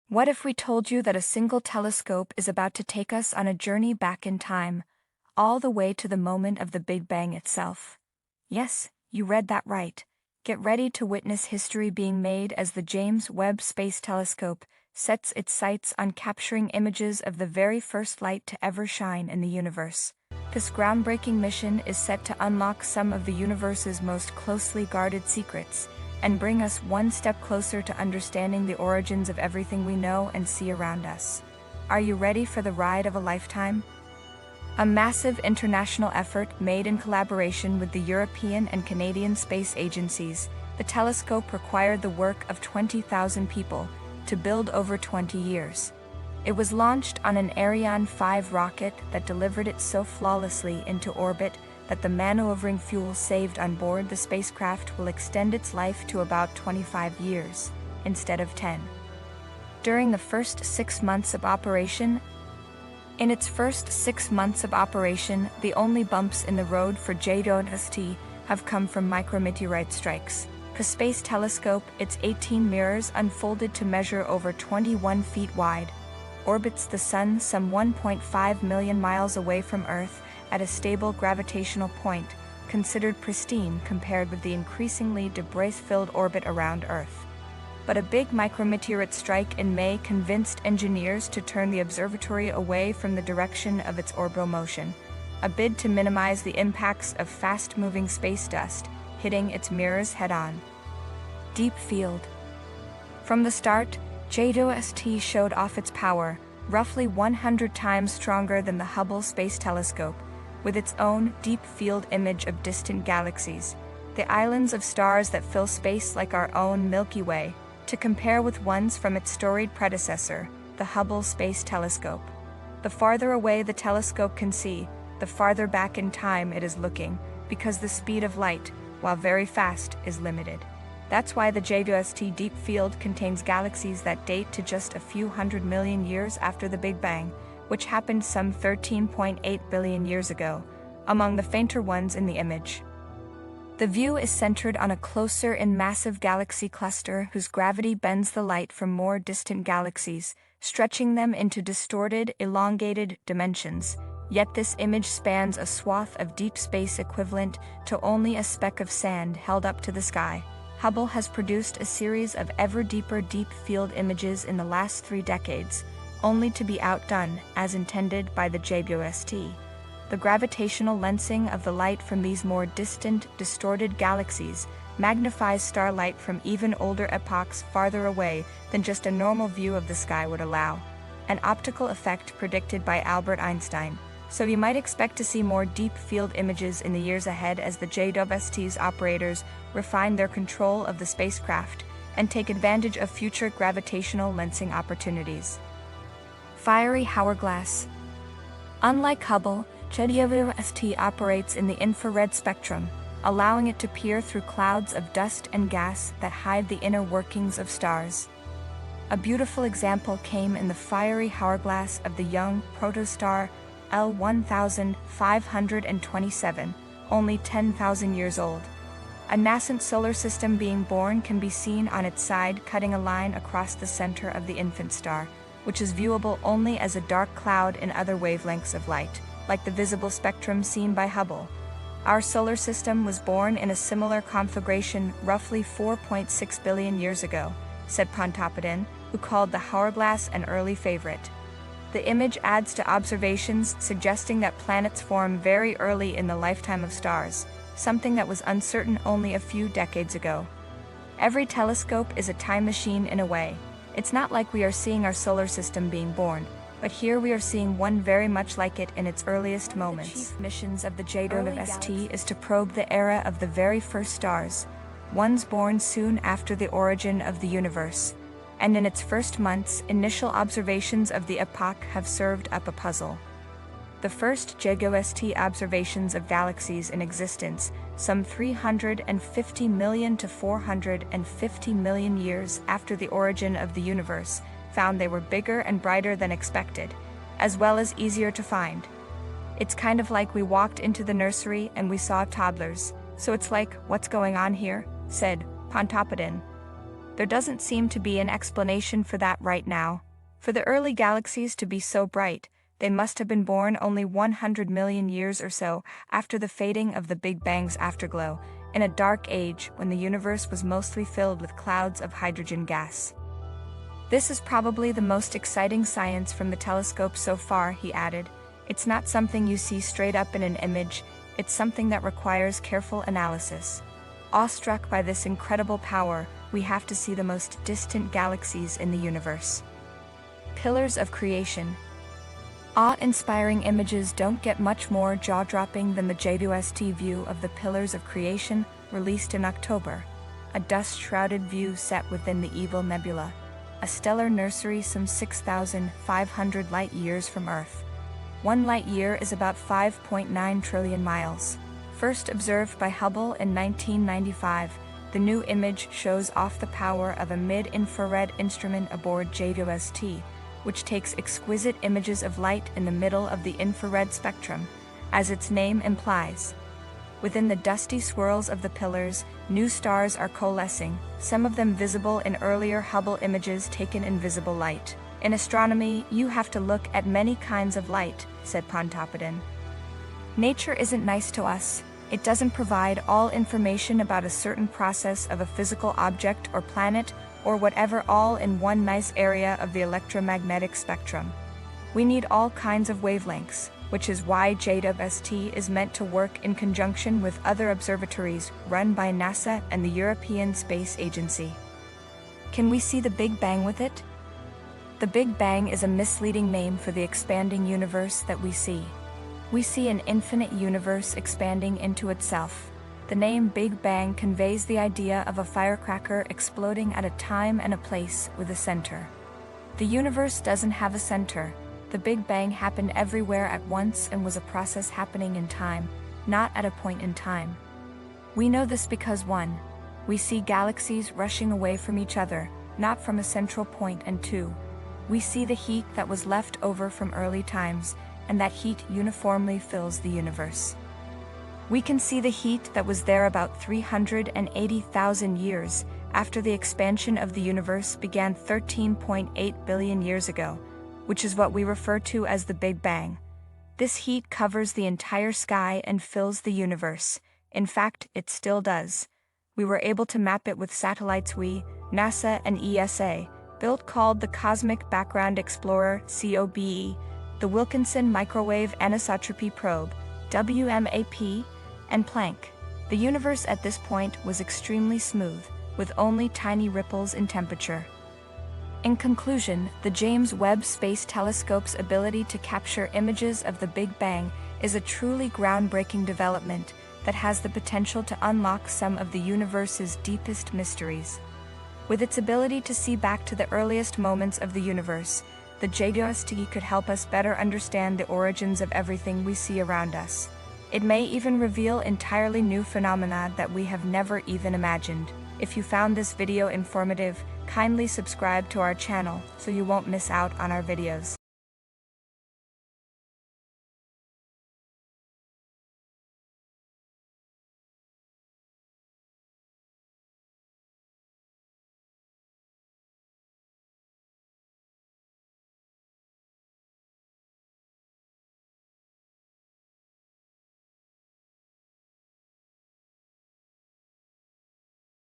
What if we told you that a single telescope is about to take us on a journey back in time, all the way to the moment of the Big Bang itself? Yes, you read that right. Get ready to witness history being made as the James Webb Space Telescope sets its sights on capturing images of the very first light to ever shine in the universe. This groundbreaking mission is set to unlock some of the universe's most closely guarded secrets and bring us one step closer to understanding the origins of everything we know and see around us. Are you ready for the ride of a lifetime? A massive international effort made in collaboration with the European and Canadian space agencies, the telescope required the work of 20,000 people to build over 20 years. It was launched on an Ariane 5 rocket that delivered it so flawlessly into orbit that the maneuvering fuel saved on board the spacecraft will extend its life to about 25 years, instead of 10. During the first 6 months of operation, the only bumps in the road for JWST have come from micrometeorite strikes. The space telescope, its 18 mirrors unfolded to measure over 21 feet wide, orbits the Sun some 1.5 million miles away from Earth at a stable gravitational point, considered pristine compared with the increasingly debris-filled orbit around Earth. But a big micrometeorite strike in May convinced engineers to turn the observatory away from the direction of its orbital motion, a bid to minimize the impacts of fast-moving space dust hitting its mirrors head-on. Deep field. From the start, JWST showed off its power, roughly 100 times stronger than the Hubble Space Telescope, with its own deep field image of distant galaxies, the islands of stars that fill space like our own Milky Way, to compare with ones from its storied predecessor, the Hubble Space Telescope. The farther away the telescope can see, the farther back in time it is looking, because the speed of light, while very fast, is limited. That's why the JWST deep field contains galaxies that date to just a few 100 million years after the Big Bang, which happened some 13.8 billion years ago, among the fainter ones in the image. The view is centered on a closer and massive galaxy cluster whose gravity bends the light from more distant galaxies, stretching them into distorted, elongated dimensions. Yet this image spans a swath of deep space equivalent to only a speck of sand held up to the sky. Hubble has produced a series of ever deeper deep field images in the last 3 decades, only to be outdone, as intended, by the JWST. The gravitational lensing of the light from these more distant, distorted galaxies magnifies starlight from even older epochs farther away than just a normal view of the sky would allow, an optical effect predicted by Albert Einstein. So you might expect to see more deep field images in the years ahead as the JWST's operators refine their control of the spacecraft and take advantage of future gravitational lensing opportunities. Fiery hourglass. Unlike Hubble, JWST operates in the infrared spectrum, allowing it to peer through clouds of dust and gas that hide the inner workings of stars. A beautiful example came in the fiery hourglass of the young protostar L1527, only 10,000 years old. A nascent solar system being born can be seen on its side cutting a line across the center of the infant star, which is viewable only as a dark cloud in other wavelengths of light, like the visible spectrum seen by Hubble. Our solar system was born in a similar configuration roughly 4.6 billion years ago, said Pontoppidan, who called the hourglass an early favorite. The image adds to observations suggesting that planets form very early in the lifetime of stars, something that was uncertain only a few decades ago. Every telescope is a time machine in a way. It's not like we are seeing our solar system being born, but here we are seeing one very much like it in its earliest moments. The chief missions of the JWST is to probe the era of the very first stars, ones born soon after the origin of the universe. And in its first months, initial observations of the epoch have served up a puzzle. The first JWST observations of galaxies in existence, some 350 million to 450 million years after the origin of the universe, found they were bigger and brighter than expected, as well as easier to find. It's kind of like we walked into the nursery and we saw toddlers, so it's like, what's going on here? Said Pontoppidan. There doesn't seem to be an explanation for that right now. For the early galaxies to be so bright, they must have been born only 100 million years or so after the fading of the Big Bang's afterglow, in a dark age when the universe was mostly filled with clouds of hydrogen gas. This is probably the most exciting science from the telescope so far, he added. It's not something you see straight up in an image, it's something that requires careful analysis. Awestruck by this incredible power, we have to see the most distant galaxies in the universe. Pillars of creation. Awe-inspiring images don't get much more jaw-dropping than the JWST view of the Pillars of Creation, released in October. A dust-shrouded view set within the Evil Nebula, a stellar nursery some 6,500 light-years from Earth. 1 light-year is about 5.9 trillion miles. First observed by Hubble in 1995, the new image shows off the power of a mid-infrared instrument aboard JWST, which takes exquisite images of light in the middle of the infrared spectrum, as its name implies. Within the dusty swirls of the pillars, new stars are coalescing, some of them visible in earlier Hubble images taken in visible light. In astronomy, you have to look at many kinds of light, said Pontoppidan. Nature isn't nice to us. It doesn't provide all information about a certain process of a physical object or planet, or whatever, all in one nice area of the electromagnetic spectrum. We need all kinds of wavelengths, which is why JWST is meant to work in conjunction with other observatories run by NASA and the European Space Agency. Can we see the Big Bang with it? The Big Bang is a misleading name for the expanding universe that we see. We see an infinite universe expanding into itself. The name Big Bang conveys the idea of a firecracker exploding at a time and a place with a center. The universe doesn't have a center. The Big Bang happened everywhere at once and was a process happening in time, not at a point in time. We know this because 1. We see galaxies rushing away from each other, not from a central point, and 2. We see the heat that was left over from early times, and that heat uniformly fills the universe. We can see the heat that was there about 380,000 years after the expansion of the universe began 13.8 billion years ago, which is what we refer to as the Big Bang. This heat covers the entire sky and fills the universe. In fact, it still does. We were able to map it with satellites NASA and ESA, built called the Cosmic Background Explorer (COBE), the Wilkinson Microwave Anisotropy Probe (WMAP), and Planck. The universe at this point was extremely smooth, with only tiny ripples in temperature. In conclusion, the James Webb Space Telescope's ability to capture images of the Big Bang is a truly groundbreaking development that has the potential to unlock some of the universe's deepest mysteries. With its ability to see back to the earliest moments of the universe, the JWST could help us better understand the origins of everything we see around us. It may even reveal entirely new phenomena that we have never even imagined. If you found this video informative, kindly subscribe to our channel so you won't miss out on our videos.